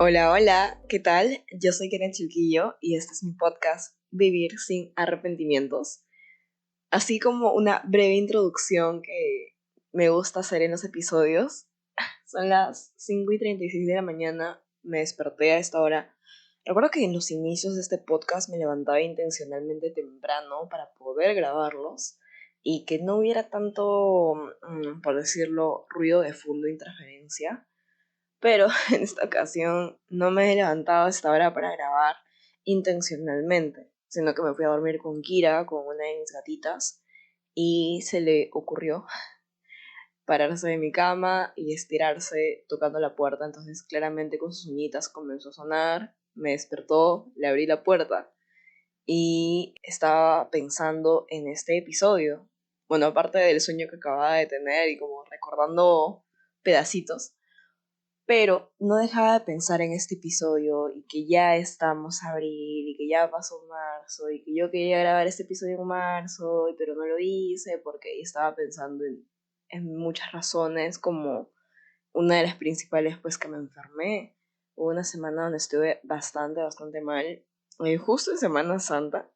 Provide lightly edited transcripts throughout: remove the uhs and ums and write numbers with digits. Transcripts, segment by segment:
Hola, hola, ¿qué tal? Yo soy Karen Chilquillo y este es mi podcast Vivir sin arrepentimientos. Así como una breve introducción que me gusta hacer en los episodios. Son las 5:36 de la mañana, me desperté a esta hora. Recuerdo que en los inicios de este podcast me levantaba intencionalmente temprano para poder grabarlos y que no hubiera tanto, por decirlo, ruido de fondo e interferencia. Pero en esta ocasión no me he levantado a esta hora para grabar intencionalmente, sino que me fui a dormir con Kira, con una de mis gatitas, y se le ocurrió pararse de mi cama y estirarse tocando la puerta. Entonces claramente con sus uñitas comenzó a sonar, me despertó, le abrí la puerta y estaba pensando en este episodio. Bueno, aparte del sueño que acababa de tener y como recordando pedacitos, pero no dejaba de pensar en este episodio y que ya estamos a abril y que ya pasó marzo y que yo quería grabar este episodio en marzo, pero no lo hice porque estaba pensando en muchas razones, como una de las principales pues que me enfermé. Hubo una semana donde estuve bastante mal, justo en Semana Santa,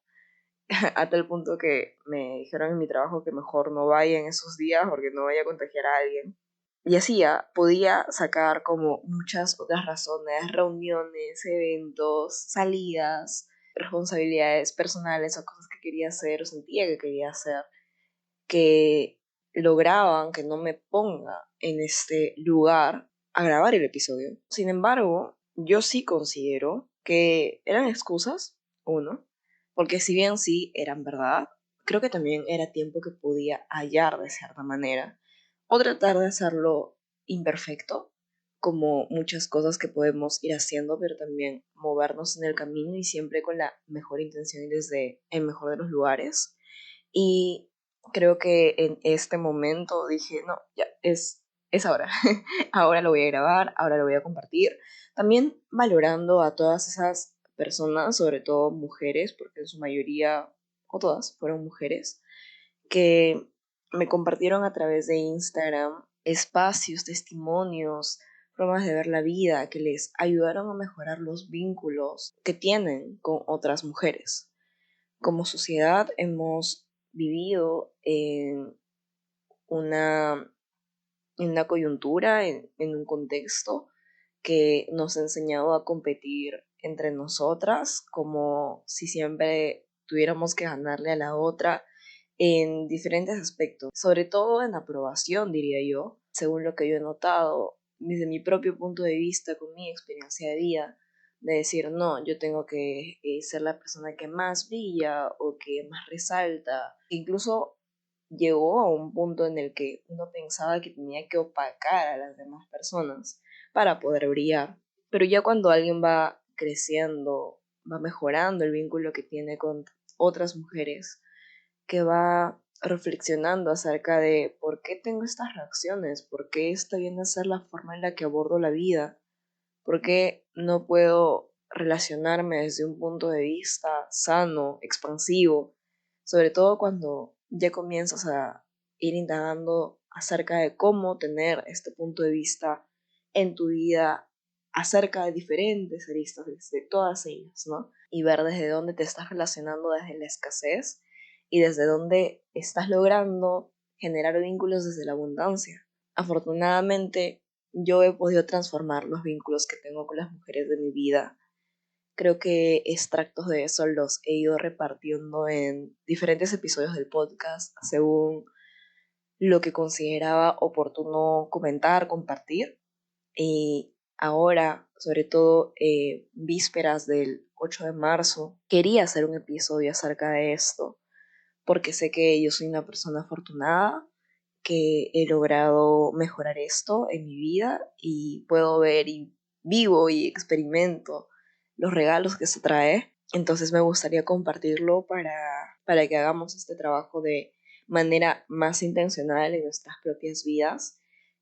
a tal punto que me dijeron en mi trabajo que mejor no vaya en esos días porque no vaya a contagiar a alguien. Y así ya podía sacar como muchas otras razones, reuniones, eventos, salidas, responsabilidades personales o cosas que quería hacer o sentía que quería hacer, que lograban que no me ponga en este lugar a grabar el episodio. Sin embargo, yo sí considero que eran excusas, uno, porque si bien sí eran verdad, creo que también era tiempo que podía hallar de cierta manera o tratar de hacerlo imperfecto, como muchas cosas que podemos ir haciendo, pero también movernos en el camino y siempre con la mejor intención y desde el mejor de los lugares. Y creo que en este momento dije, no, ya, es ahora. Ahora lo voy a grabar, ahora lo voy a compartir. También valorando a todas esas personas, sobre todo mujeres, porque en su mayoría, o todas, fueron mujeres, que me compartieron a través de Instagram espacios, testimonios, formas de ver la vida que les ayudaron a mejorar los vínculos que tienen con otras mujeres. Como sociedad hemos vivido una, en una coyuntura, en un contexto que nos ha enseñado a competir entre nosotras, como si siempre tuviéramos que ganarle a la otra en diferentes aspectos, sobre todo en aprobación, diría yo, según lo que yo he notado desde mi propio punto de vista, con mi experiencia de vida, de decir, no, yo tengo que ser la persona que más brilla o que más resalta. Incluso llegó a un punto en el que uno pensaba que tenía que opacar a las demás personas para poder brillar. Pero ya cuando alguien va creciendo, va mejorando el vínculo que tiene con otras mujeres, que va reflexionando acerca de por qué tengo estas reacciones, por qué esta viene a ser la forma en la que abordo la vida, por qué no puedo relacionarme desde un punto de vista sano, expansivo, sobre todo cuando ya comienzas a ir indagando acerca de cómo tener este punto de vista en tu vida acerca de diferentes aristas, de todas ellas, ¿no? Y ver desde dónde te estás relacionando desde la escasez y desde dónde estás logrando generar vínculos desde la abundancia. Afortunadamente, yo he podido transformar los vínculos que tengo con las mujeres de mi vida. Creo que extractos de eso los he ido repartiendo en diferentes episodios del podcast según lo que consideraba oportuno comentar, compartir. Y ahora, sobre todo vísperas del 8 de marzo, quería hacer un episodio acerca de esto, porque sé que yo soy una persona afortunada, que he logrado mejorar esto en mi vida y puedo ver y vivo y experimento los regalos que se trae. Entonces me gustaría compartirlo para que hagamos este trabajo de manera más intencional en nuestras propias vidas.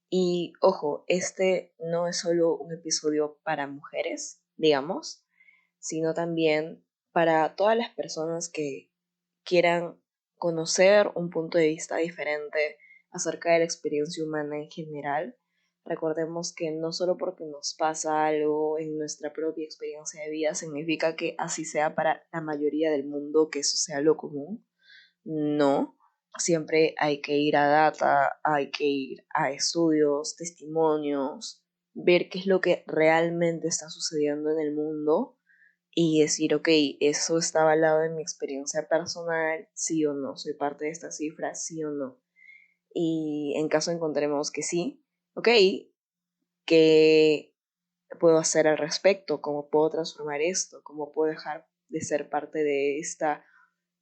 Y ojo, este no es solo un episodio para mujeres, digamos, sino también para todas las personas que quieran conocer un punto de vista diferente acerca de la experiencia humana en general, Recordemos que no solo porque nos pasa algo en nuestra propia experiencia de vida significa que así sea para la mayoría del mundo, que eso sea lo común. No, siempre hay que ir a data, hay que ir a estudios, testimonios, ver qué es lo que realmente está sucediendo en el mundo y decir, ok, eso está avalado en mi experiencia personal, sí o no, soy parte de esta cifra, sí o no. Y en caso encontremos que sí, ok, ¿qué puedo hacer al respecto? ¿Cómo puedo transformar esto? ¿Cómo puedo dejar de ser parte de esta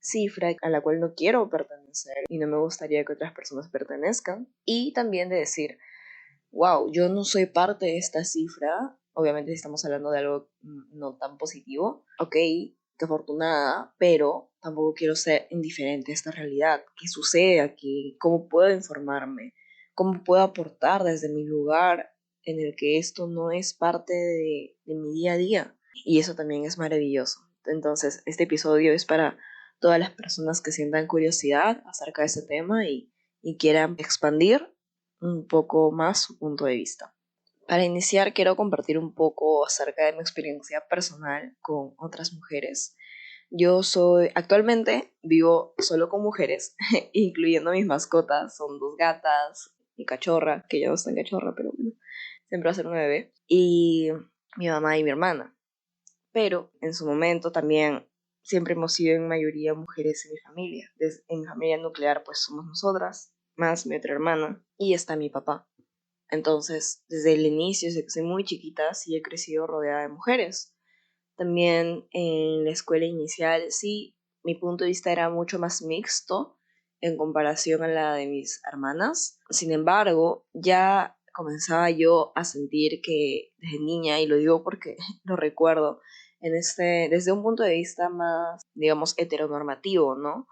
cifra a la cual no quiero pertenecer y no me gustaría que otras personas pertenezcan? Y también de decir, wow, yo no soy parte de esta cifra, obviamente si estamos hablando de algo no tan positivo, ok, qué afortunada, pero tampoco quiero ser indiferente a esta realidad. ¿Qué sucede aquí? ¿Cómo puedo informarme? ¿Cómo puedo aportar desde mi lugar en el que esto no es parte de mi día a día? Y eso también es maravilloso. Entonces, este episodio es para todas las personas que sientan curiosidad acerca de este tema y quieran expandir un poco más su punto de vista. Para iniciar, quiero compartir un poco acerca de mi experiencia personal con otras mujeres. Actualmente vivo solo con mujeres, incluyendo mis mascotas, son dos gatas, mi cachorra, que ya no está en cachorra, pero bueno, siempre va a ser una bebé, y mi mamá y mi hermana. Pero en su momento también siempre hemos sido en mayoría mujeres en mi familia. En mi familia nuclear pues somos nosotras, más mi otra hermana, y está mi papá. Entonces, desde el inicio, desde que soy muy chiquita, sí he crecido rodeada de mujeres. También en la escuela inicial, sí, mi punto de vista era mucho más mixto en comparación a la de mis hermanas. Sin embargo, ya comenzaba yo a sentir que desde niña, y lo digo porque lo recuerdo, desde un punto de vista más, digamos, heteronormativo, ¿no?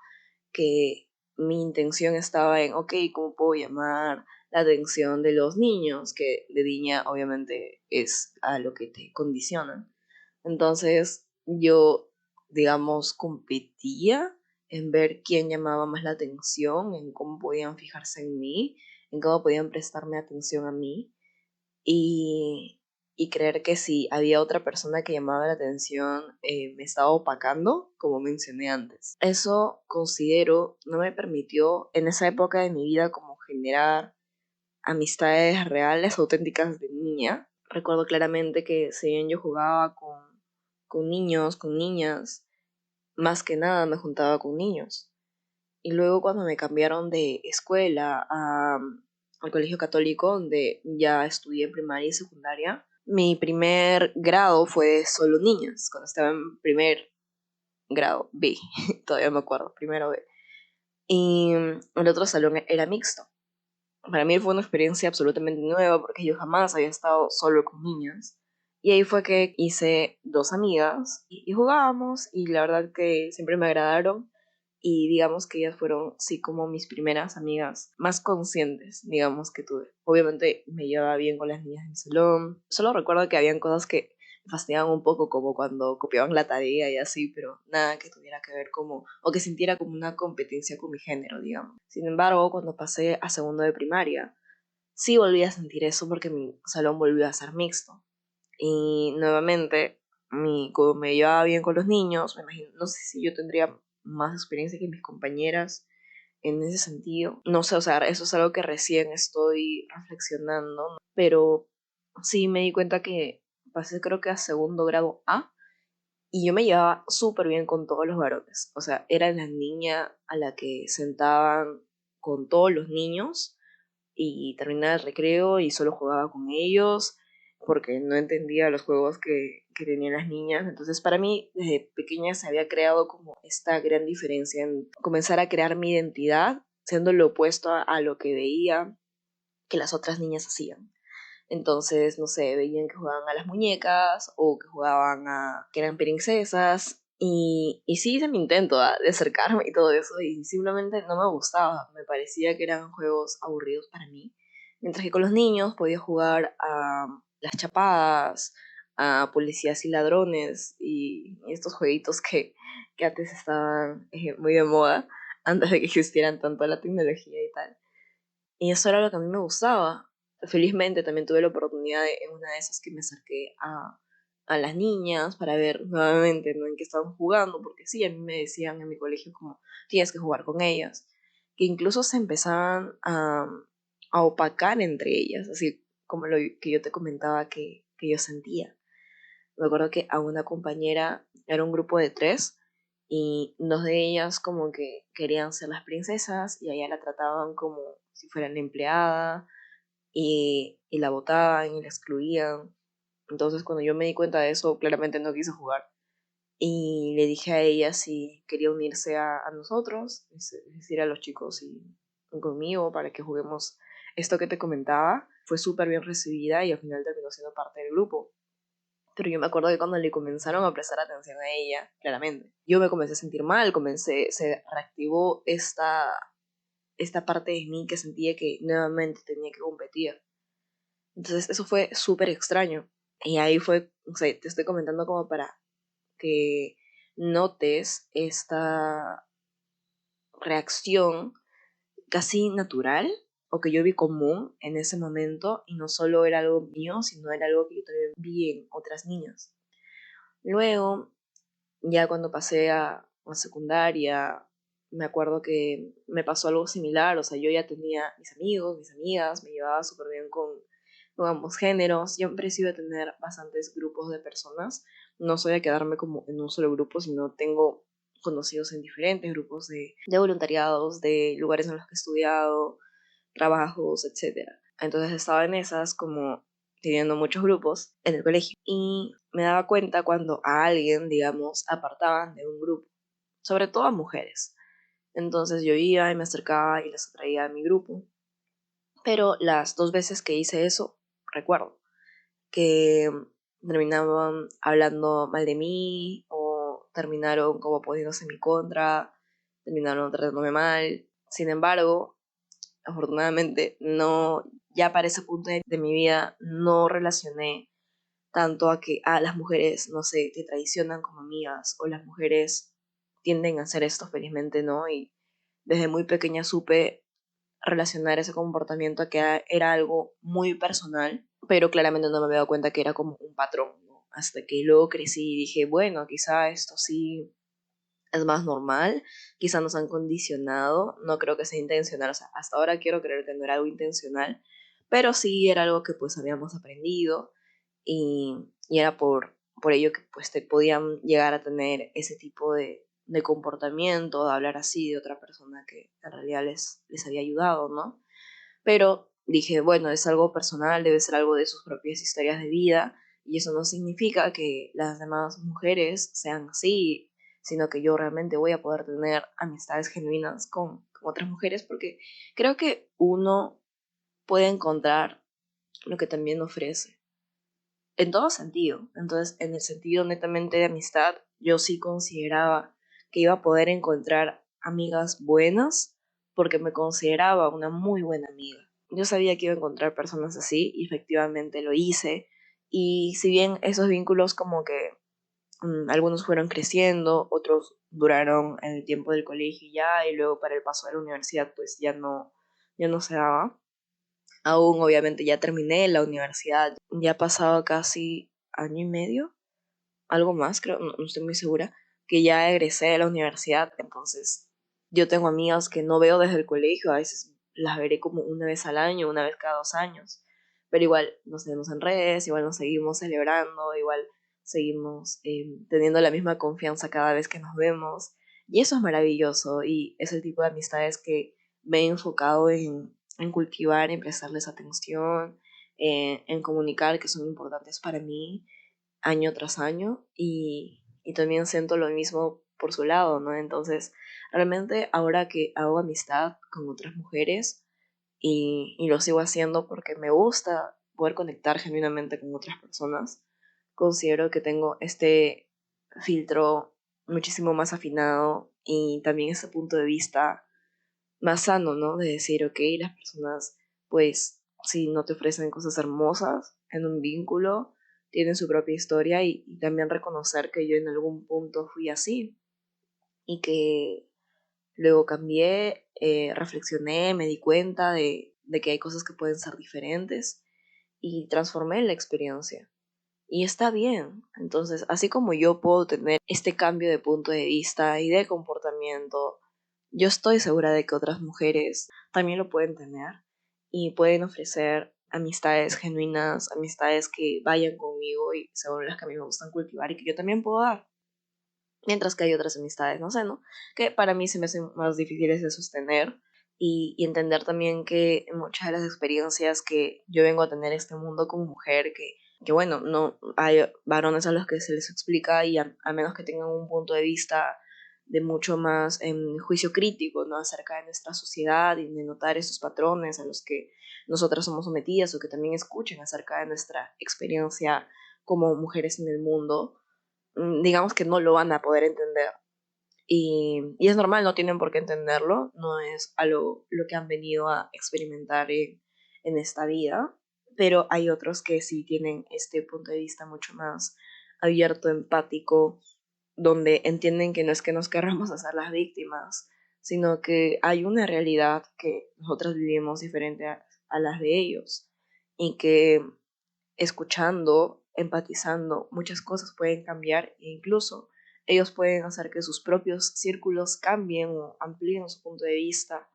Que mi intención estaba en, ok, ¿cómo puedo llamar la atención de los niños? Que de niña obviamente es a lo que te condicionan. Entonces yo, digamos, competía en ver quién llamaba más la atención, en cómo podían fijarse en mí, en cómo podían prestarme atención a mí y, y creer que si había otra persona que llamaba la atención, me estaba opacando, como mencioné antes. Eso considero no me permitió en esa época de mi vida como generar amistades reales, auténticas de niña. Recuerdo claramente que si bien yo jugaba con niños, con niñas, más que nada me juntaba con niños. Y luego cuando me cambiaron de escuela al colegio católico, donde ya estudié en primaria y secundaria, mi primer grado fue solo niñas, cuando estaba en primer grado B, todavía me acuerdo, primero B. Y el otro salón era mixto. Para mí fue una experiencia absolutamente nueva porque yo jamás había estado solo con niñas. Y ahí fue que hice dos amigas y jugábamos y la verdad que siempre me agradaron y digamos que ellas fueron, sí, como mis primeras amigas más conscientes, digamos, que tuve. Obviamente me llevaba bien con las niñas en el salón. Solo recuerdo que habían cosas que me fastidiaban un poco, como cuando copiaban la tarea y así, pero nada que tuviera que ver como, o que sintiera como una competencia con mi género, digamos. Sin embargo, cuando pasé a segundo de primaria, sí volví a sentir eso porque mi salón volvió a ser mixto. Y nuevamente, como me llevaba bien con los niños, me imagino, no sé si yo tendría más experiencia que mis compañeras en ese sentido. No sé, o sea, eso es algo que recién estoy reflexionando, ¿no? Pero sí me di cuenta que pasé creo que a segundo grado A y yo me llevaba súper bien con todos los varones. O sea, era la niña a la que sentaban con todos los niños y terminaba el recreo y solo jugaba con ellos porque no entendía los juegos que tenían las niñas. Entonces, para mí, desde pequeña se había creado como esta gran diferencia en comenzar a crear mi identidad, siendo lo opuesto a lo que veía que las otras niñas hacían. Entonces, no sé, veían que jugaban a las muñecas o que que eran princesas. Y sí hice mi intento de acercarme y todo eso, y simplemente no me gustaba. Me parecía que eran juegos aburridos para mí. Mientras que con los niños podía jugar a las chapadas, a policías y ladrones, y estos jueguitos que antes estaban muy de moda, antes de que existieran tanto la tecnología y tal. Y eso era lo que a mí me gustaba. Felizmente también tuve la oportunidad en una de esas que me acerqué a las niñas para ver nuevamente, ¿no?, en qué estaban jugando, porque sí, a mí me decían en mi colegio como tienes que jugar con ellas, que incluso se empezaban a opacar entre ellas, así como lo que yo te comentaba que yo sentía. Me acuerdo que a una compañera era un grupo de 3 y dos de ellas como que querían ser las princesas y a ella la trataban como si fuera la empleada y la botaban y la excluían. Entonces cuando yo me di cuenta de eso, claramente no quise jugar. Y le dije a ella si quería unirse a nosotros, es decir, a los chicos y conmigo para que juguemos esto que te comentaba. Fue súper bien recibida y al final terminó siendo parte del grupo. Pero yo me acuerdo que cuando le comenzaron a prestar atención a ella, claramente, yo me comencé a sentir mal, se reactivó esta parte de mí que sentía que nuevamente tenía que competir. Entonces eso fue súper extraño. Y ahí fue, o sea, te estoy comentando como para que notes esta reacción casi natural o que yo vi común en ese momento y no solo era algo mío, sino era algo que yo también vi en otras niñas. Luego, ya cuando pasé a secundaria, me acuerdo que me pasó algo similar, o sea, yo ya tenía mis amigos, mis amigas, me llevaba súper bien con ambos géneros, siempre he sido de tener bastantes grupos de personas, no soy de quedarme como en un solo grupo, sino tengo conocidos en diferentes grupos de voluntariados, de lugares en los que he estudiado, trabajos, etcétera. Entonces estaba en esas como teniendo muchos grupos en el colegio y me daba cuenta cuando a alguien, digamos, apartaban de un grupo, sobre todo a mujeres. Entonces yo iba y me acercaba y las atraía a mi grupo. Pero las 2 veces que hice eso, recuerdo que terminaban hablando mal de mí o terminaron como poniéndose en mi contra, terminaron tratándome mal. Sin embargo, afortunadamente no, ya para ese punto de mi vida no relacioné tanto a que las mujeres, no sé, te traicionan como amigas o las mujeres tienden a hacer esto, felizmente no, y desde muy pequeña supe relacionar ese comportamiento a que era algo muy personal, pero claramente no me había dado cuenta que era como un patrón, ¿no? Hasta que luego crecí y dije, bueno, quizá esto sí es más normal, quizá nos han condicionado, no creo que sea intencional, o sea, hasta ahora quiero creer que no era algo intencional, pero sí era algo que pues habíamos aprendido y era por ello que pues te podían llegar a tener ese tipo de comportamiento, de hablar así de otra persona que en realidad les había ayudado, ¿no? Pero dije, bueno, es algo personal, debe ser algo de sus propias historias de vida, y eso no significa que las demás mujeres sean así, sino que yo realmente voy a poder tener amistades genuinas con otras mujeres, porque creo que uno puede encontrar lo que también ofrece, en todo sentido. Entonces, en el sentido netamente de amistad, yo sí consideraba que iba a poder encontrar amigas buenas, porque me consideraba una muy buena amiga. Yo sabía que iba a encontrar personas así y efectivamente lo hice. Y si bien esos vínculos como que algunos fueron creciendo, otros duraron en el tiempo del colegio ya y luego para el paso de la universidad pues ya no se daba. Aún obviamente ya terminé la universidad, ya ha pasado casi año y medio, algo más, creo, no estoy muy segura, que ya egresé de la universidad. Entonces yo tengo amigas que no veo desde el colegio, a veces las veré como una vez al año, una vez cada 2 años, pero igual nos tenemos en redes, igual nos seguimos celebrando, igual seguimos teniendo la misma confianza cada vez que nos vemos, y eso es maravilloso y es el tipo de amistades que me he enfocado en cultivar, en prestarles atención, en comunicar que son importantes para mí año tras año y también siento lo mismo por su lado, ¿no? Entonces, realmente ahora que hago amistad con otras mujeres y lo sigo haciendo porque me gusta poder conectar genuinamente con otras personas, considero que tengo este filtro muchísimo más afinado y también este punto de vista más sano, ¿no? De decir, ok, las personas, pues, si no te ofrecen cosas hermosas en un vínculo, tienen su propia historia y también reconocer que yo en algún punto fui así y que luego cambié, reflexioné, me di cuenta de que hay cosas que pueden ser diferentes y transformé la experiencia. Y está bien. Entonces, así como yo puedo tener este cambio de punto de vista y de comportamiento, yo estoy segura de que otras mujeres también lo pueden tener y pueden ofrecer amistades genuinas, amistades que vayan conmigo y según las que a mí me gustan cultivar y que yo también puedo dar. Mientras que hay otras amistades, no sé, ¿no? Que para mí se me hacen más difíciles de sostener y entender también que muchas de las experiencias que yo vengo a tener en este mundo como mujer, que bueno, no hay varones a los que se les explica y a menos que tengan un punto de vista de mucho más juicio crítico, ¿no? Acerca de nuestra sociedad y de notar esos patrones a los que nosotras somos sometidas o que también escuchen acerca de nuestra experiencia como mujeres en el mundo, digamos que no lo van a poder entender. Y es normal, no tienen por qué entenderlo, no es algo lo que han venido a experimentar en esta vida, pero hay otros que sí tienen este punto de vista mucho más abierto, empático, donde entienden que no es que nos querramos hacer las víctimas, sino que hay una realidad que nosotras vivimos diferente a las de ellos y que escuchando, empatizando, muchas cosas pueden cambiar e incluso ellos pueden hacer que sus propios círculos cambien o amplíen su punto de vista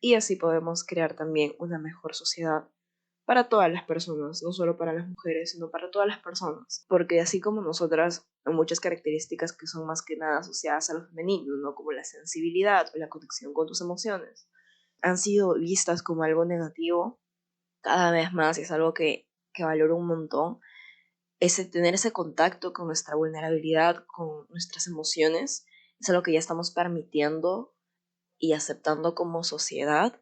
y así podemos crear también una mejor sociedad para todas las personas, no solo para las mujeres, sino para todas las personas, porque así como nosotras hay muchas características que son más que nada asociadas a lo femenino, ¿no? Como la sensibilidad o la conexión con tus emociones, han sido vistas como algo negativo cada vez más y es algo que valoro un montón, ese tener ese contacto con nuestra vulnerabilidad, con nuestras emociones, es algo que ya estamos permitiendo y aceptando como sociedad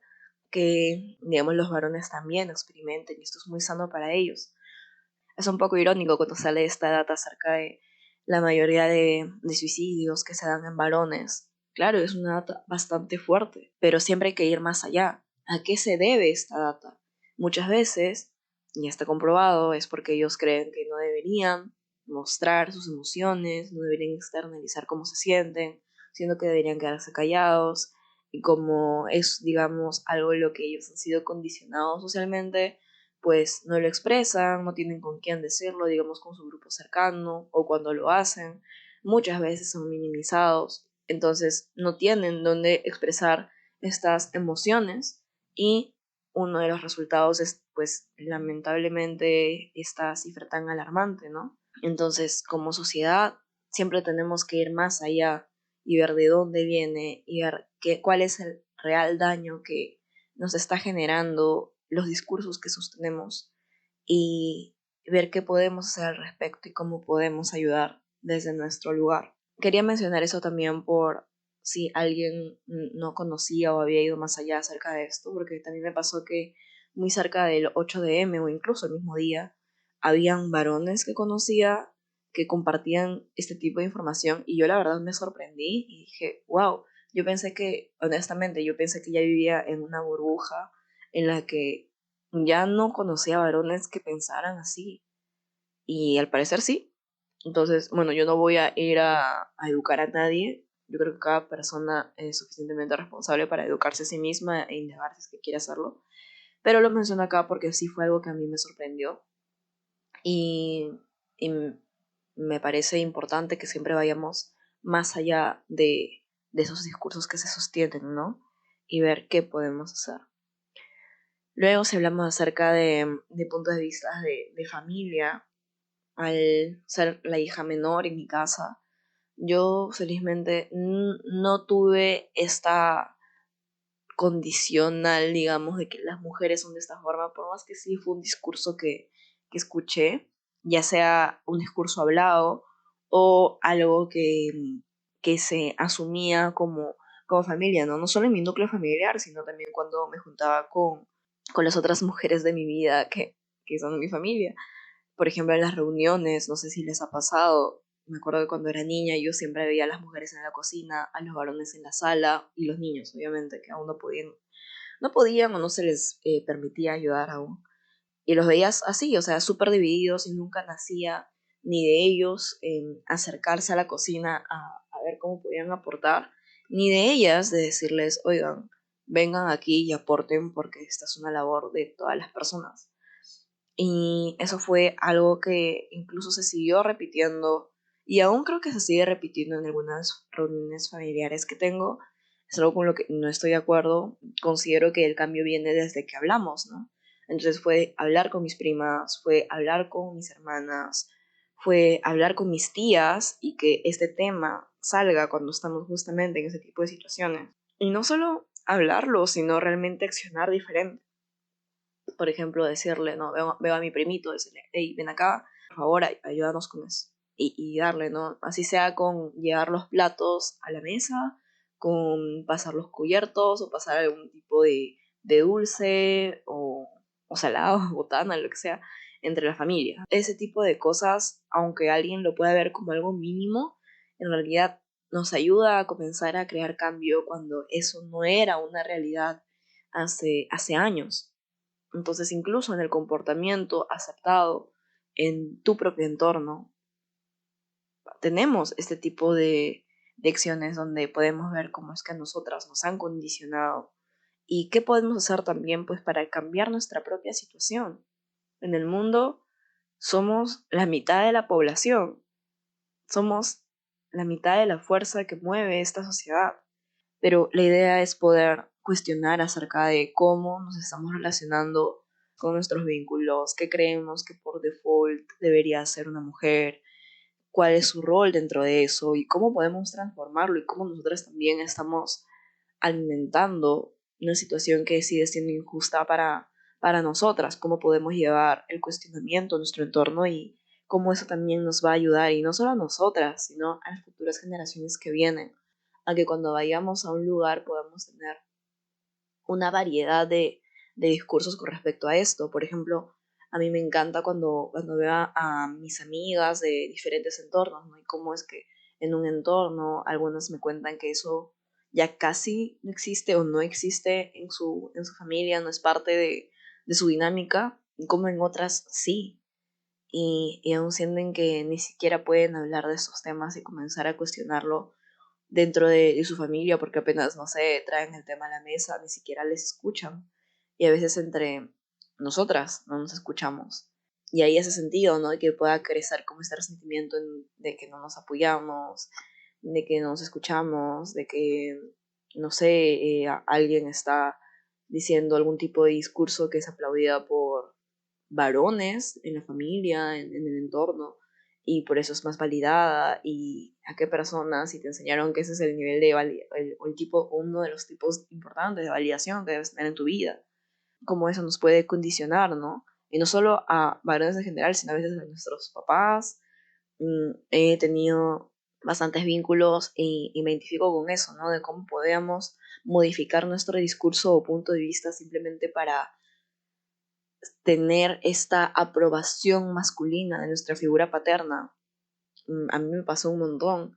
que, digamos, los varones también experimenten y esto es muy sano para ellos. Es un poco irónico cuando sale esta data acerca de la mayoría de suicidios que se dan en varones. Claro, es una data bastante fuerte, pero siempre hay que ir más allá. ¿A qué se debe esta data? Muchas veces, y está comprobado, es porque ellos creen que no deberían mostrar sus emociones, no deberían externalizar cómo se sienten, sino que deberían quedarse callados, y como es, digamos, algo en lo que ellos han sido condicionados socialmente, pues no lo expresan, no tienen con quién decirlo, digamos con su grupo cercano, o cuando lo hacen, muchas veces son minimizados, entonces no tienen dónde expresar estas emociones y uno de los resultados es pues lamentablemente esta cifra tan alarmante, ¿no? Entonces como sociedad siempre tenemos que ir más allá y ver de dónde viene y ver cuál es el real daño que nos está generando los discursos que sostenemos y ver qué podemos hacer al respecto y cómo podemos ayudar desde nuestro lugar. Quería mencionar eso también por si alguien no conocía o había ido más allá acerca de esto, porque también me pasó que muy cerca del 8 de M o incluso el mismo día, habían varones que conocía que compartían este tipo de información y yo la verdad me sorprendí y dije, wow, yo pensé que, honestamente, yo pensé que ya vivía en una burbuja en la que ya no conocía varones que pensaran así. Y al parecer sí. Entonces, bueno, yo no voy a ir a educar a nadie. Yo creo que cada persona es suficientemente responsable para educarse a sí misma e indagar si es que quiere hacerlo. Pero lo menciono acá porque sí fue algo que a mí me sorprendió. Y, y me parece importante que siempre vayamos más allá de esos discursos que se sostienen, ¿no? Y ver qué podemos hacer. Luego, si hablamos acerca de puntos de vista de familia, al ser la hija menor en mi casa, yo felizmente no tuve esta condicional, digamos, de que las mujeres son de esta forma, por más que sí fue un discurso que escuché, ya sea un discurso hablado o algo que se asumía como familia, ¿no? No solo en mi núcleo familiar, sino también cuando me juntaba con las otras mujeres de mi vida que son de mi familia. Por ejemplo, en las reuniones, no sé si les ha pasado, me acuerdo que cuando era niña yo siempre veía a las mujeres en la cocina, a los varones en la sala y los niños, obviamente, que aún no podían o no se les permitía ayudar aún. Y los veías así, o sea, súper divididos y nunca nacía ni de ellos acercarse a la cocina a ver cómo podían aportar, ni de ellas de decirles, oigan, vengan aquí y aporten porque esta es una labor de todas las personas. Y eso fue algo que incluso se siguió repitiendo y aún creo que se sigue repitiendo en algunas reuniones familiares que tengo. Es algo con lo que no estoy de acuerdo. Considero que el cambio viene desde que hablamos, ¿no? Entonces fue hablar con mis primas, fue hablar con mis hermanas, fue hablar con mis tías y que este tema salga cuando estamos justamente en ese tipo de situaciones. Y no solo hablarlo, sino realmente accionar diferente. Por ejemplo, decirle, no, veo a mi primito, decirle, hey, ven acá, por favor, ayúdanos con eso. Y darle, ¿no? Así sea con llevar los platos a la mesa, con pasar los cubiertos o pasar algún tipo de dulce o salado, botana, lo que sea, entre la familia. Ese tipo de cosas, aunque alguien lo pueda ver como algo mínimo, en realidad nos ayuda a comenzar a crear cambio cuando eso no era una realidad hace años. Entonces, incluso en el comportamiento aceptado en tu propio entorno, tenemos este tipo de acciones donde podemos ver cómo es que a nosotras nos han condicionado y qué podemos hacer también pues para cambiar nuestra propia situación. En el mundo somos la mitad de la población, somos la mitad de la fuerza que mueve esta sociedad, pero la idea es poder cuestionar acerca de cómo nos estamos relacionando con nuestros vínculos, qué creemos que por default debería ser una mujer, cuál es su rol dentro de eso y cómo podemos transformarlo y cómo nosotros también estamos alimentando una situación que sigue siendo injusta para nosotras, cómo podemos llevar el cuestionamiento a nuestro entorno y cómo eso también nos va a ayudar, y no solo a nosotras, sino a las futuras generaciones que vienen, a que cuando vayamos a un lugar podamos tener una variedad de discursos con respecto a esto. Por ejemplo, a mí me encanta cuando veo a mis amigas de diferentes entornos, ¿no? Y cómo es que en un entorno algunas me cuentan que eso ya casi no existe o no existe en su familia, no es parte de su dinámica, y como en otras sí. Y aún sienten que ni siquiera pueden hablar de estos temas y comenzar a cuestionarlo dentro de su familia porque apenas, no sé, traen el tema a la mesa, ni siquiera les escuchan. Y a veces entre nosotras no nos escuchamos. Y ahí hace sentido, ¿no? De que pueda crecer como este resentimiento de que no nos apoyamos, de que no nos escuchamos, de que, no sé, alguien está diciendo algún tipo de discurso que es aplaudida por varones en la familia, en el entorno, y por eso es más validada, y a qué personas, si te enseñaron que ese es el nivel de o el tipo, uno de los tipos importantes de validación que debes tener en tu vida, cómo eso nos puede condicionar, ¿no? Y no solo a varones en general, sino a veces a nuestros papás. He tenido bastantes vínculos y me identifico con eso, ¿no? De cómo podemos modificar nuestro discurso o punto de vista simplemente para tener esta aprobación masculina de nuestra figura paterna. A mí me pasó un montón.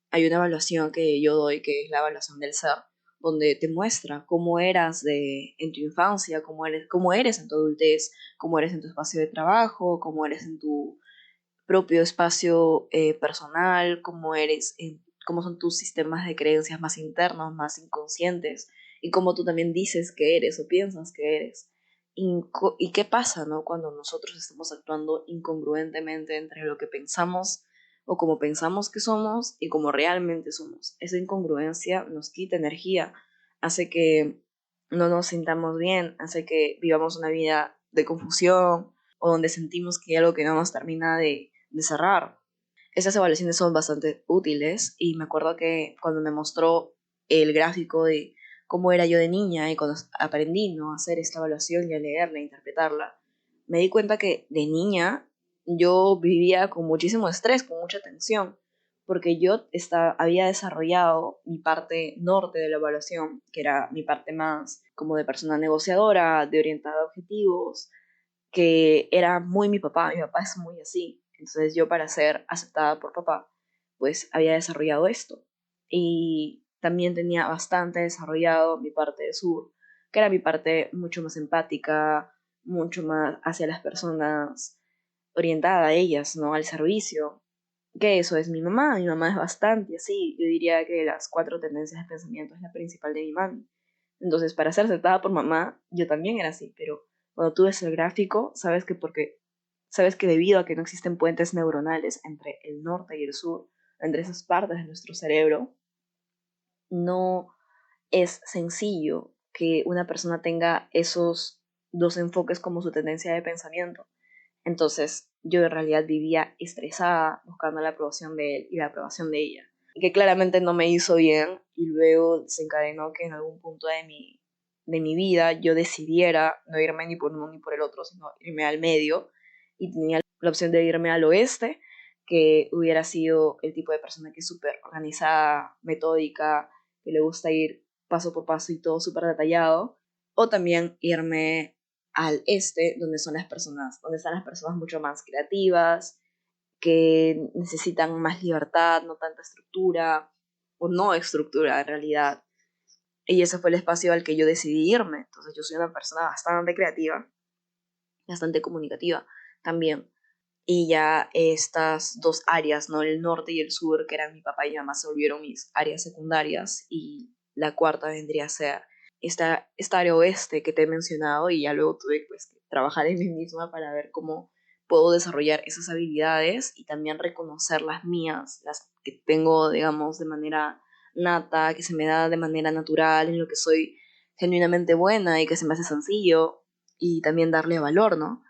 Hay una evaluación que yo doy, que es la evaluación del ser, donde te muestra cómo eras en tu infancia, cómo eres en tu adultez, cómo eres en tu espacio de trabajo, cómo eres en tu propio espacio personal, cómo son tus sistemas de creencias más internos, más inconscientes, y cómo tú también dices que eres o piensas que eres. Y qué pasa, ¿no? Cuando nosotros estamos actuando incongruentemente entre lo que pensamos o como pensamos que somos y como realmente somos. Esa incongruencia nos quita energía, hace que no nos sintamos bien, hace que vivamos una vida de confusión o donde sentimos que hay algo que no nos termina de cerrar. Esas evaluaciones son bastante útiles y me acuerdo que cuando me mostró el gráfico de cómo era yo de niña y cuando aprendí, ¿no?, a hacer esta evaluación y a leerla e interpretarla, me di cuenta que de niña yo vivía con muchísimo estrés, con mucha tensión, porque había desarrollado mi parte norte de la evaluación, que era mi parte más como de persona negociadora, de orientada a objetivos, que era muy mi papá es muy así. Entonces yo, para ser aceptada por papá, pues había desarrollado esto. Y también tenía bastante desarrollado mi parte de sur, que era mi parte mucho más empática, mucho más hacia las personas, orientada a ellas, ¿no? Al servicio. Que eso es mi mamá es bastante así. Yo diría que las 4 tendencias de pensamiento es la principal de mi mami. Entonces, para ser aceptada por mamá, yo también era así, pero cuando tú ves el gráfico, sabes que debido a que no existen puentes neuronales entre el norte y el sur, entre esas partes de nuestro cerebro, no es sencillo que una persona tenga esos dos enfoques como su tendencia de pensamiento. Entonces, yo en realidad vivía estresada buscando la aprobación de él y la aprobación de ella, y que claramente no me hizo bien, y luego desencadenó que en algún punto de mi vida yo decidiera no irme ni por uno ni por el otro, sino irme al medio, y tenía la opción de irme al oeste, que hubiera sido el tipo de persona que es súper organizada, metódica, que le gusta ir paso por paso y todo súper detallado, o también irme al este, donde están las personas mucho más creativas, que necesitan más libertad, no tanta estructura, o no estructura en realidad. Y ese fue el espacio al que yo decidí irme. Entonces yo soy una persona bastante creativa, bastante comunicativa también. Y ya estas dos áreas, ¿no? El norte y el sur, que eran mi papá y mi mamá, se volvieron mis áreas secundarias. Y la cuarta vendría a ser esta área oeste que te he mencionado, y ya luego tuve pues que trabajar en mí misma para ver cómo puedo desarrollar esas habilidades y también reconocer las mías, las que tengo, digamos, de manera nata, que se me da de manera natural, en lo que soy genuinamente buena y que se me hace sencillo, y también darle valor, ¿no?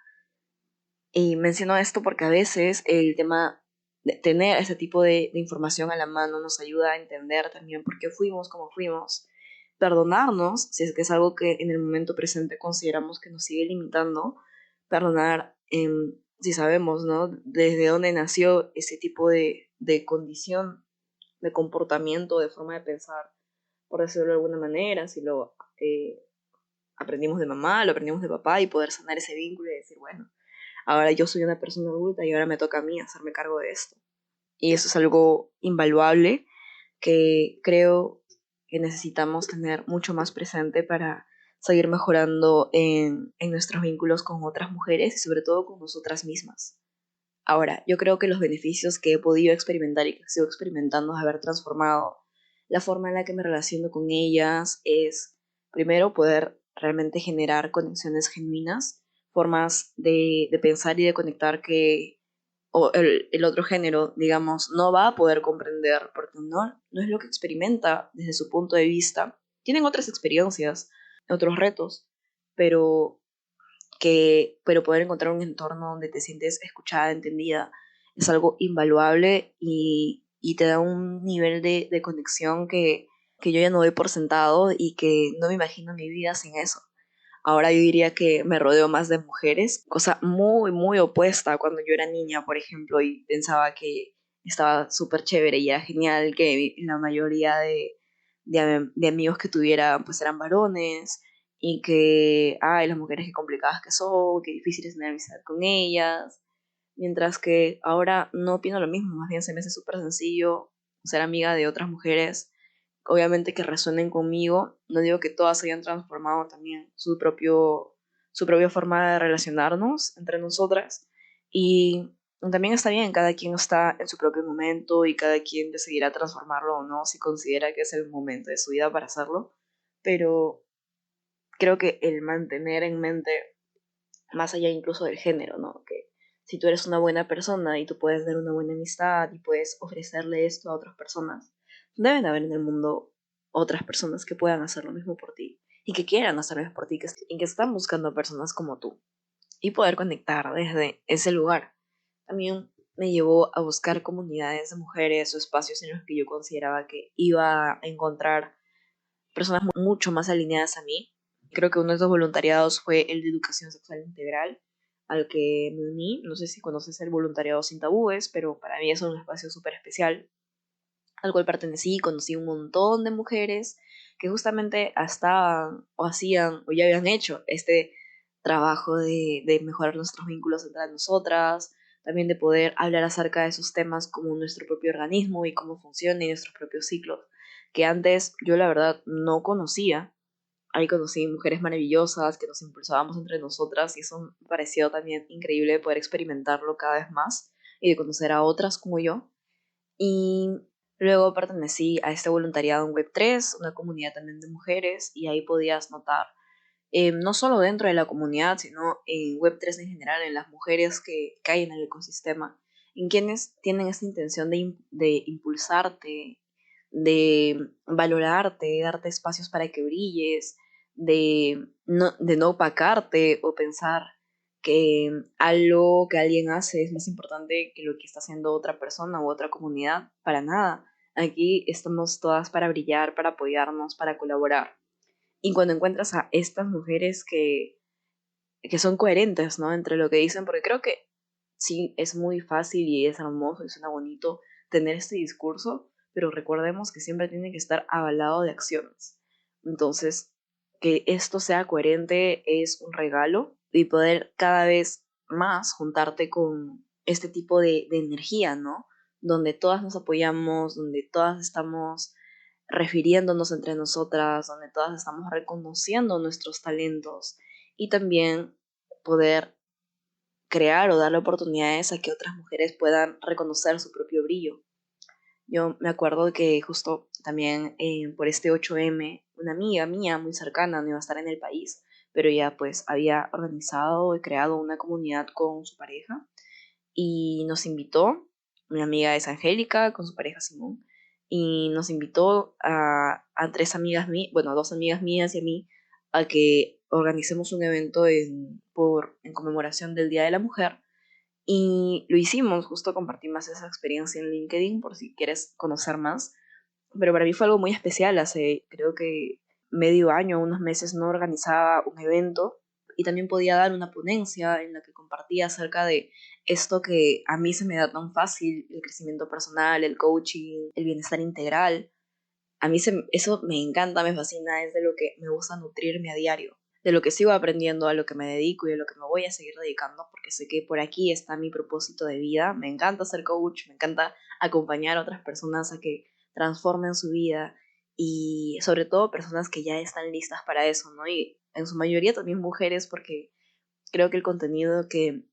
Y menciono esto porque a veces el tema de tener ese tipo de información a la mano nos ayuda a entender también por qué fuimos como fuimos, perdonarnos si es que es algo que en el momento presente consideramos que nos sigue limitando, perdonar si sabemos, ¿no? Desde dónde nació ese tipo de condición, de comportamiento, de forma de pensar, por decirlo de alguna manera, si lo aprendimos de mamá, lo aprendimos de papá, y poder sanar ese vínculo y decir, bueno, ahora yo soy una persona adulta y ahora me toca a mí hacerme cargo de esto. Y eso es algo invaluable que creo que necesitamos tener mucho más presente para seguir mejorando en nuestros vínculos con otras mujeres y sobre todo con nosotras mismas. Ahora, yo creo que los beneficios que he podido experimentar y que sigo experimentando es haber transformado la forma en la que me relaciono con ellas es, primero, poder realmente generar conexiones genuinas, formas de pensar y de conectar que o el otro género, digamos, no va a poder comprender porque no es lo que experimenta desde su punto de vista. Tienen otras experiencias, otros retos, pero pero poder encontrar un entorno donde te sientes escuchada, entendida, es algo invaluable, y te da un nivel de conexión que yo ya no doy por sentado y que no me imagino mi vida sin eso. Ahora yo diría que me rodeo más de mujeres, cosa muy, muy opuesta a cuando yo era niña, por ejemplo, y pensaba que estaba súper chévere y era genial que la mayoría de amigos que tuviera pues eran varones, y que, ay, las mujeres qué complicadas que son, qué difícil es tener amistad con ellas, mientras que ahora no opino lo mismo, más bien se me hace súper sencillo ser amiga de otras mujeres, obviamente que resuenen conmigo. No digo que todas hayan transformado también su propia forma de relacionarnos entre nosotras, y también está bien, cada quien está en su propio momento y cada quien decidirá transformarlo o no si considera que es el momento de su vida para hacerlo, pero creo que el mantener en mente, más allá incluso del género, ¿no? Que si tú eres una buena persona y tú puedes dar una buena amistad y puedes ofrecerle esto a otras personas, deben haber en el mundo otras personas que puedan hacer lo mismo por ti y que quieran hacer lo mismo por ti, y que están buscando personas como tú, y poder conectar desde ese lugar. También me llevó a buscar comunidades de mujeres o espacios en los que yo consideraba que iba a encontrar personas mucho más alineadas a mí. Creo que uno de esos voluntariados fue el de educación sexual integral, al que me uní. No sé si conoces el voluntariado sin tabúes, pero para mí es un espacio súper especial al cual pertenecí. Conocí un montón de mujeres que justamente estaban o hacían o ya habían hecho este trabajo de mejorar nuestros vínculos entre nosotras, también de poder hablar acerca de esos temas como nuestro propio organismo y cómo funciona y nuestros propios ciclos, que antes yo la verdad no conocía. Ahí conocí mujeres maravillosas que nos impulsábamos entre nosotras, y eso me pareció también increíble poder experimentarlo cada vez más y de conocer a otras como yo. Y Luego pertenecí a este voluntariado en Web3, una comunidad también de mujeres, y ahí podías notar, no solo dentro de la comunidad, sino en Web3 en general, en las mujeres que hay en el ecosistema, en quienes tienen esta intención de impulsarte, de valorarte, de darte espacios para que brilles, de no opacarte o pensar que algo que alguien hace es más importante que lo que está haciendo otra persona u otra comunidad. Para nada. Aquí estamos todas para brillar, para apoyarnos, para colaborar. Y cuando encuentras a estas mujeres que son coherentes, ¿no? Entre lo que dicen, porque creo que sí, es muy fácil y es hermoso y suena bonito tener este discurso, pero recordemos que siempre tiene que estar avalado de acciones. Entonces, que esto sea coherente es un regalo y poder cada vez más juntarte con este tipo de energía, ¿no? Donde todas nos apoyamos, donde todas estamos refiriéndonos entre nosotras, donde todas estamos reconociendo nuestros talentos y también poder crear o darle oportunidades a que otras mujeres puedan reconocer su propio brillo. Yo me acuerdo que justo también por este 8M, una amiga mía muy cercana no iba a estar en el país, pero ella pues había organizado y creado una comunidad con su pareja y nos invitó, mi amiga es Angélica con su pareja Simón, y nos invitó a tres amigas mías, bueno, a dos amigas mías y a mí, a que organicemos un evento en conmemoración del Día de la Mujer. Y lo hicimos, justo compartí más esa experiencia en LinkedIn por si quieres conocer más. Pero para mí fue algo muy especial. Hace creo que medio año, unos meses, no organizaba un evento y también podía dar una ponencia en la que compartía acerca de esto que a mí se me da tan fácil, el crecimiento personal, el coaching, el bienestar integral. A mí eso me encanta, me fascina, es de lo que me gusta nutrirme a diario, de lo que sigo aprendiendo, a lo que me dedico y a lo que me voy a seguir dedicando, porque sé que por aquí está mi propósito de vida. Me encanta ser coach, me encanta acompañar a otras personas a que transformen su vida y sobre todo personas que ya están listas para eso, ¿no? Y en su mayoría también mujeres, porque creo que el contenido que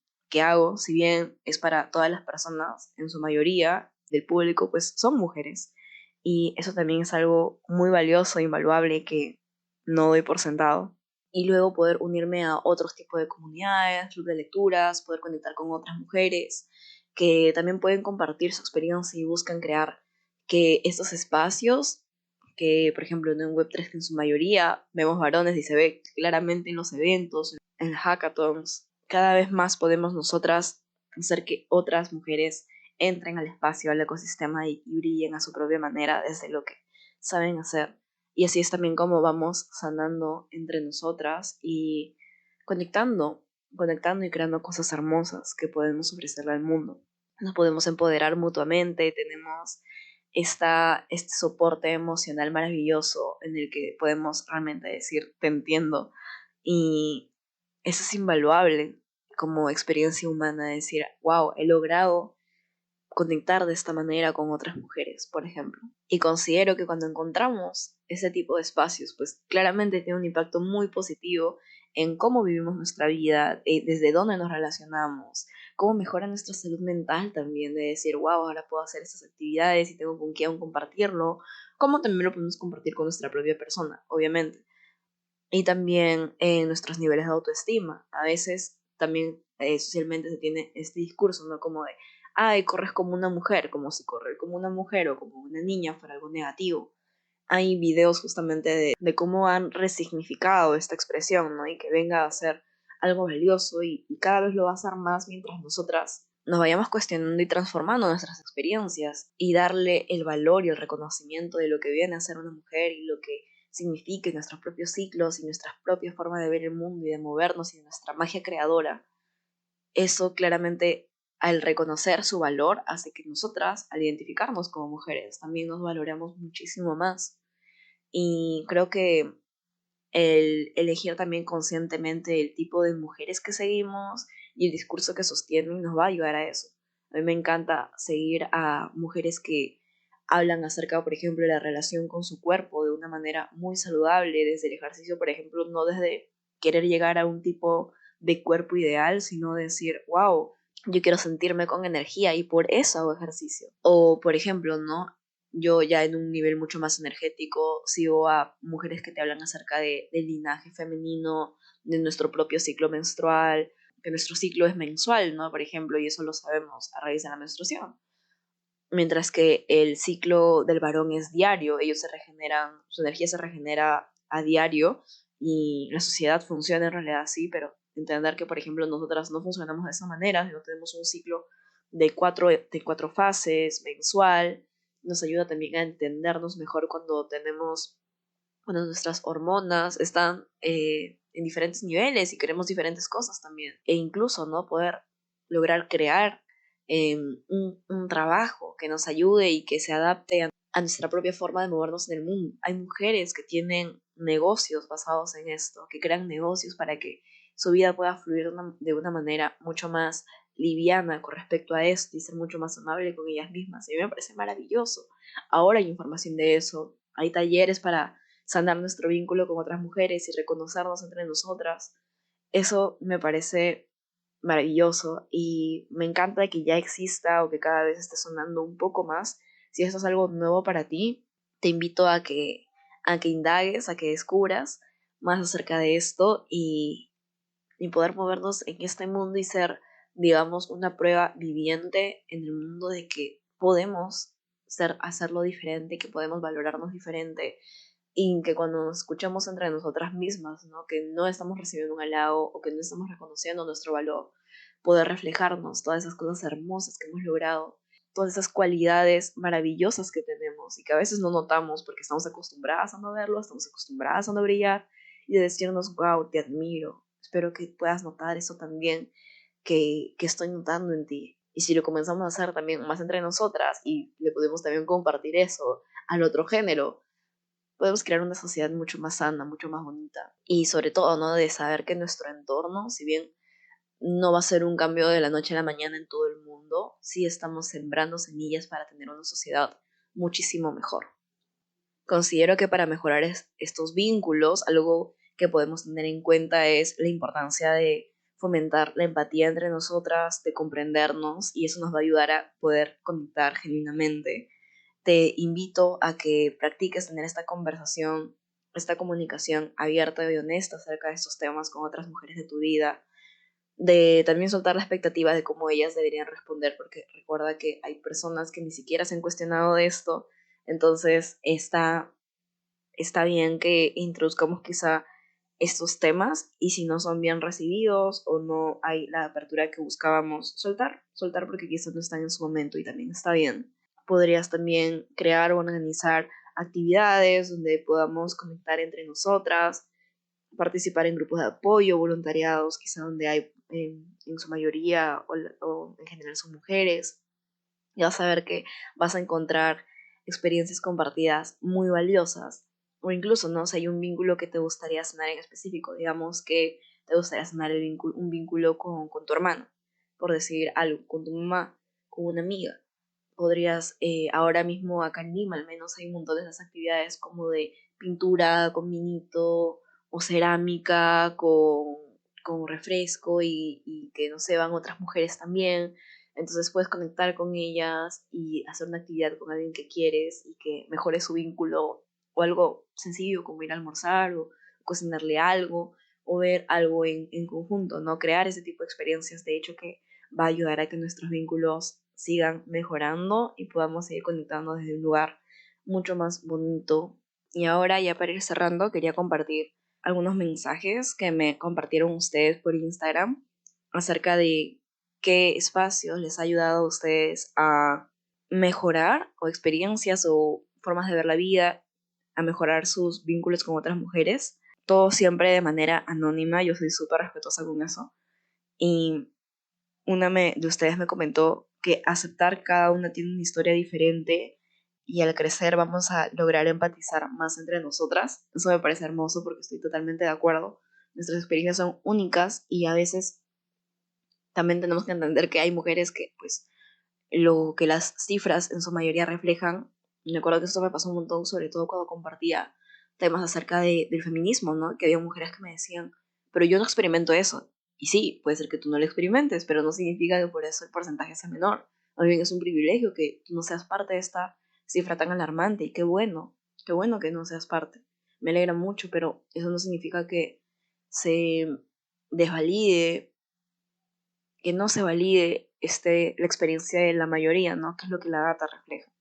hago, si bien es para todas las personas, en su mayoría del público, pues son mujeres. Y eso también es algo muy valioso, invaluable, que no doy por sentado. Y luego poder unirme a otros tipos de comunidades, club de lecturas, poder conectar con otras mujeres que también pueden compartir su experiencia y buscan crear que estos espacios, que por ejemplo en un Web3 que en su mayoría vemos varones y se ve claramente en los eventos, en hackathons, cada vez más podemos nosotras hacer que otras mujeres entren al espacio, al ecosistema y brillen a su propia manera desde lo que saben hacer. Y así es también como vamos sanando entre nosotras y conectando, conectando y creando cosas hermosas que podemos ofrecerle al mundo. Nos podemos empoderar mutuamente, tenemos este soporte emocional maravilloso en el que podemos realmente decir, te entiendo. Y eso es invaluable como experiencia humana, decir, wow, he logrado conectar de esta manera con otras mujeres, por ejemplo. Y considero que cuando encontramos ese tipo de espacios, pues claramente tiene un impacto muy positivo en cómo vivimos nuestra vida, desde dónde nos relacionamos, cómo mejora nuestra salud mental también, de decir, wow, ahora puedo hacer estas actividades y tengo con quién compartirlo, cómo también lo podemos compartir con nuestra propia persona, obviamente. Y también en nuestros niveles de autoestima. A veces también socialmente se tiene este discurso, ¿no? Como de, ay, corres como una mujer, como si correr como una mujer o como una niña fuera algo negativo. Hay videos justamente de cómo han resignificado esta expresión, ¿no? Y que venga a ser algo valioso y cada vez lo va a ser más mientras nosotras nos vayamos cuestionando y transformando nuestras experiencias y darle el valor y el reconocimiento de lo que viene a ser una mujer y lo que significa nuestros propios ciclos y nuestra propia forma de ver el mundo y de movernos y de nuestra magia creadora. Eso claramente, al reconocer su valor, hace que nosotras, al identificarnos como mujeres, también nos valoremos muchísimo más. Y creo que el elegir también conscientemente el tipo de mujeres que seguimos y el discurso que sostienen nos va a ayudar a eso. A mí me encanta seguir a mujeres que hablan acerca, por ejemplo, de la relación con su cuerpo de una manera muy saludable, desde el ejercicio, por ejemplo, no desde querer llegar a un tipo de cuerpo ideal, sino decir, wow, yo quiero sentirme con energía y por eso hago ejercicio. O, por ejemplo, ¿no? Yo ya en un nivel mucho más energético sigo a mujeres que te hablan acerca del linaje femenino, de nuestro propio ciclo menstrual, que nuestro ciclo es mensual, ¿no? Por ejemplo, y eso lo sabemos a raíz de la menstruación. Mientras que el ciclo del varón es diario, ellos se regeneran, su energía se regenera a diario y la sociedad funciona en realidad así, pero entender que, por ejemplo, nosotras no funcionamos de esa manera, no tenemos un ciclo de cuatro fases mensual, nos ayuda también a entendernos mejor cuando nuestras hormonas están en diferentes niveles y queremos diferentes cosas también. E incluso, ¿no? Poder lograr crear un trabajo que nos ayude y que se adapte a nuestra propia forma de movernos en el mundo. Hay mujeres que tienen negocios basados en esto, que crean negocios para que su vida pueda fluir de una manera mucho más liviana con respecto a esto y ser mucho más amable con ellas mismas. Y a mí me parece maravilloso. Ahora hay información de eso, hay talleres para sanar nuestro vínculo con otras mujeres y reconocernos entre nosotras. Eso me parece maravilloso y me encanta que ya exista o que cada vez esté sonando un poco más. Si esto es algo nuevo para ti, te invito a que indagues, a que descubras más acerca de esto y poder movernos en este mundo y ser, digamos, una prueba viviente en el mundo de que podemos hacerlo diferente, que podemos valorarnos diferente y que cuando nos escuchamos entre nosotras mismas, ¿no? Que no estamos recibiendo un halago o que no estamos reconociendo nuestro valor, poder reflejarnos todas esas cosas hermosas que hemos logrado, todas esas cualidades maravillosas que tenemos y que a veces no notamos porque estamos acostumbradas a no verlo, estamos acostumbradas a no brillar y de decirnos, wow, te admiro, espero que puedas notar eso también que estoy notando en ti. Y si lo comenzamos a hacer también más entre nosotras y le podemos también compartir eso al otro género, podemos crear una sociedad mucho más sana, mucho más bonita. Y sobre todo, ¿no? De saber que nuestro entorno, si bien no va a ser un cambio de la noche a la mañana en todo el mundo, sí estamos sembrando semillas para tener una sociedad muchísimo mejor. Considero que para mejorar estos vínculos, algo que podemos tener en cuenta es la importancia de fomentar la empatía entre nosotras, de comprendernos, y eso nos va a ayudar a poder conectar genuinamente. Te invito a que practiques tener esta conversación, esta comunicación abierta y honesta acerca de estos temas con otras mujeres de tu vida, de también soltar la expectativa de cómo ellas deberían responder, porque recuerda que hay personas que ni siquiera se han cuestionado de esto, entonces está bien que introduzcamos quizá estos temas y si no son bien recibidos o no hay la apertura que buscábamos, soltar porque quizás no están en su momento y también está bien. Podrías también crear o organizar actividades donde podamos conectar entre nosotras, participar en grupos de apoyo, voluntariados, quizá donde hay en su mayoría o en general son mujeres. Y vas a ver que vas a encontrar experiencias compartidas muy valiosas. O incluso, ¿no? Si hay un vínculo que te gustaría sanar en específico, digamos que te gustaría sanar un vínculo con tu hermano, por decir algo, con tu mamá, con una amiga. Podrías, ahora mismo acá en Lima al menos hay un montón de esas actividades como de pintura con vinito o cerámica con refresco y que no sé, van otras mujeres también. Entonces puedes conectar con ellas y hacer una actividad con alguien que quieres y que mejore su vínculo o algo sencillo como ir a almorzar o cocinarle algo o ver algo en conjunto, ¿no? Crear ese tipo de experiencias, de hecho, que va a ayudar a que nuestros vínculos sigan mejorando y podamos seguir conectando desde un lugar mucho más bonito. Y ahora, ya para ir cerrando, quería compartir algunos mensajes que me compartieron ustedes por Instagram acerca de qué espacios les ha ayudado a ustedes a mejorar o experiencias o formas de ver la vida, a mejorar sus vínculos con otras mujeres. Todo siempre de manera anónima, yo soy súper respetuosa con eso. Y de ustedes me comentó que aceptar cada una tiene una historia diferente y al crecer vamos a lograr empatizar más entre nosotras. Eso me parece hermoso porque estoy totalmente de acuerdo. Nuestras experiencias son únicas y a veces también tenemos que entender que hay mujeres que, pues, lo que las cifras en su mayoría reflejan. Me acuerdo que esto me pasó un montón, sobre todo cuando compartía temas acerca del feminismo, ¿no? Que había mujeres que me decían, pero yo no experimento eso. Y sí, puede ser que tú no lo experimentes, pero no significa que por eso el porcentaje sea menor. Más bien es un privilegio que tú no seas parte de esta cifra tan alarmante y qué bueno que no seas parte. Me alegra mucho, pero eso no significa que se desvalide, que no se valide la experiencia de la mayoría, ¿no? Que es lo que la data refleja.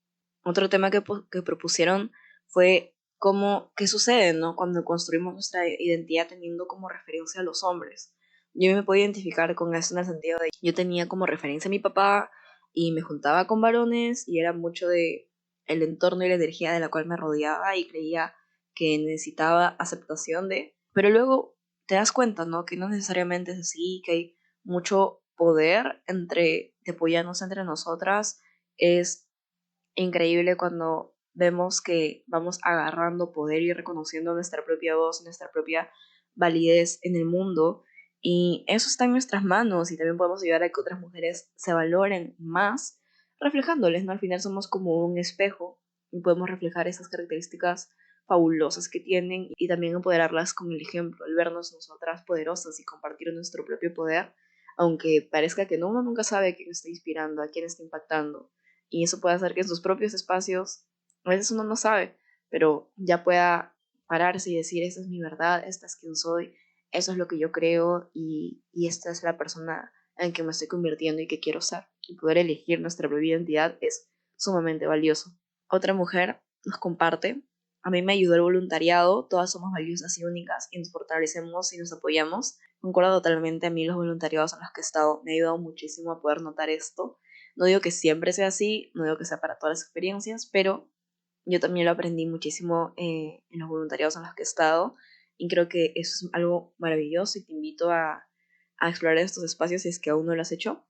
Otro tema que propusieron fue qué sucede, ¿no? Cuando construimos nuestra identidad teniendo como referencia a los hombres. Yo me puedo identificar con eso en el sentido de yo tenía como referencia a mi papá y me juntaba con varones y era mucho de el entorno y la energía de la cual me rodeaba y creía que necesitaba aceptación de, pero luego te das cuenta, ¿no? Que no necesariamente es así, que hay mucho poder de apoyarnos entre nosotras. Es increíble cuando vemos que vamos agarrando poder y reconociendo nuestra propia voz, nuestra propia validez en el mundo. Y eso está en nuestras manos y también podemos ayudar a que otras mujeres se valoren más, reflejándoles, ¿no? Al final somos como un espejo y podemos reflejar esas características fabulosas que tienen y también empoderarlas con el ejemplo, el vernos nosotras poderosas y compartir nuestro propio poder, aunque parezca que no, uno nunca sabe a quién está inspirando, a quién está impactando. Y eso puede hacer que en sus propios espacios, a veces uno no sabe, pero ya pueda pararse y decir, esta es mi verdad, esta es quien soy, eso es lo que yo creo y esta es la persona en que me estoy convirtiendo y que quiero ser. Y poder elegir nuestra propia identidad es sumamente valioso. Otra mujer nos comparte, a mí me ayudó el voluntariado, todas somos valiosas y únicas y nos fortalecemos y nos apoyamos. Concuerdo totalmente, a mí los voluntariados en los que he estado me ha ayudado muchísimo a poder notar esto. No digo que siempre sea así, no digo que sea para todas las experiencias, pero yo también lo aprendí muchísimo en los voluntariados en los que he estado y creo que eso es algo maravilloso y te invito a explorar estos espacios si es que aún no lo has hecho.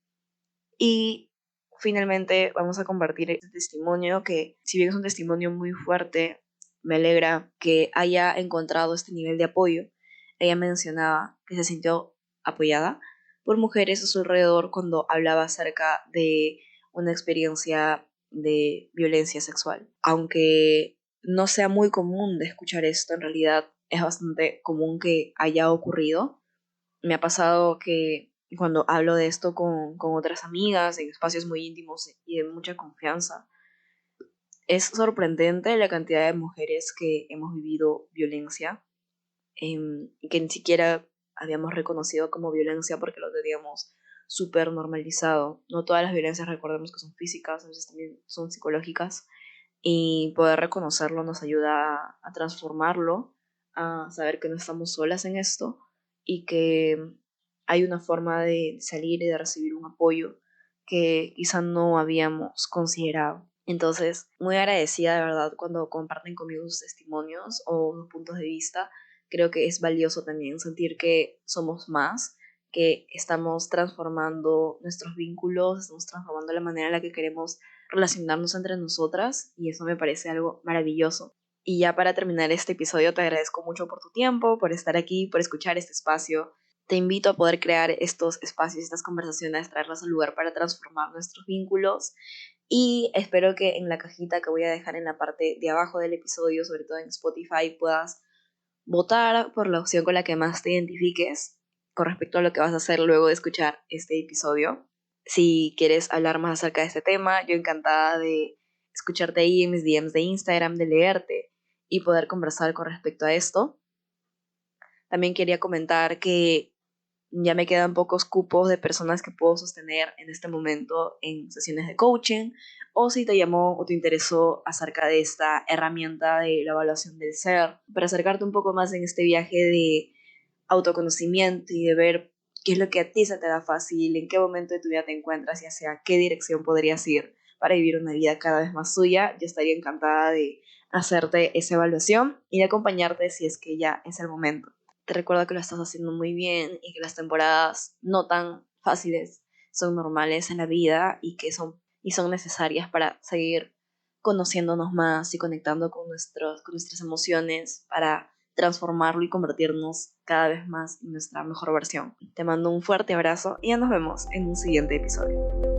Y finalmente vamos a compartir este testimonio que, si bien es un testimonio muy fuerte, me alegra que haya encontrado este nivel de apoyo. Ella mencionaba que se sintió apoyada por mujeres a su alrededor cuando hablaba acerca de una experiencia de violencia sexual. Aunque no sea muy común de escuchar esto, en realidad es bastante común que haya ocurrido. Me ha pasado que cuando hablo de esto con otras amigas en espacios muy íntimos y de mucha confianza, es sorprendente la cantidad de mujeres que hemos vivido violencia y que ni siquiera habíamos reconocido como violencia porque lo teníamos súper normalizado. No todas las violencias recordemos que son físicas, a veces también son psicológicas y poder reconocerlo nos ayuda a transformarlo, a saber que no estamos solas en esto y que hay una forma de salir y de recibir un apoyo que quizá no habíamos considerado. Entonces, muy agradecida de verdad cuando comparten conmigo sus testimonios o sus puntos de vista. Creo que es valioso también sentir que somos más, que estamos transformando nuestros vínculos, estamos transformando la manera en la que queremos relacionarnos entre nosotras y eso me parece algo maravilloso. Y ya para terminar este episodio te agradezco mucho por tu tiempo, por estar aquí, por escuchar este espacio. Te invito a poder crear estos espacios, estas conversaciones, traerlas al lugar para transformar nuestros vínculos y espero que en la cajita que voy a dejar en la parte de abajo del episodio, sobre todo en Spotify, puedas votar por la opción con la que más te identifiques con respecto a lo que vas a hacer luego de escuchar este episodio. Si quieres hablar más acerca de este tema, yo encantada de escucharte ahí en mis DMs de Instagram, de leerte y poder conversar con respecto a esto. También quería comentar que ya me quedan pocos cupos de personas que puedo sostener en este momento en sesiones de coaching, o si te llamó o te interesó acerca de esta herramienta de la evaluación del ser, para acercarte un poco más en este viaje de autoconocimiento y de ver qué es lo que a ti se te da fácil, en qué momento de tu vida te encuentras y hacia qué dirección podrías ir para vivir una vida cada vez más suya. Yo estaría encantada de hacerte esa evaluación y de acompañarte si es que ya es el momento. Te recuerdo que lo estás haciendo muy bien y que las temporadas no tan fáciles son normales en la vida y son necesarias para seguir conociéndonos más y conectando con nuestras emociones para transformarlo y convertirnos cada vez más en nuestra mejor versión. Te mando un fuerte abrazo y ya nos vemos en un siguiente episodio.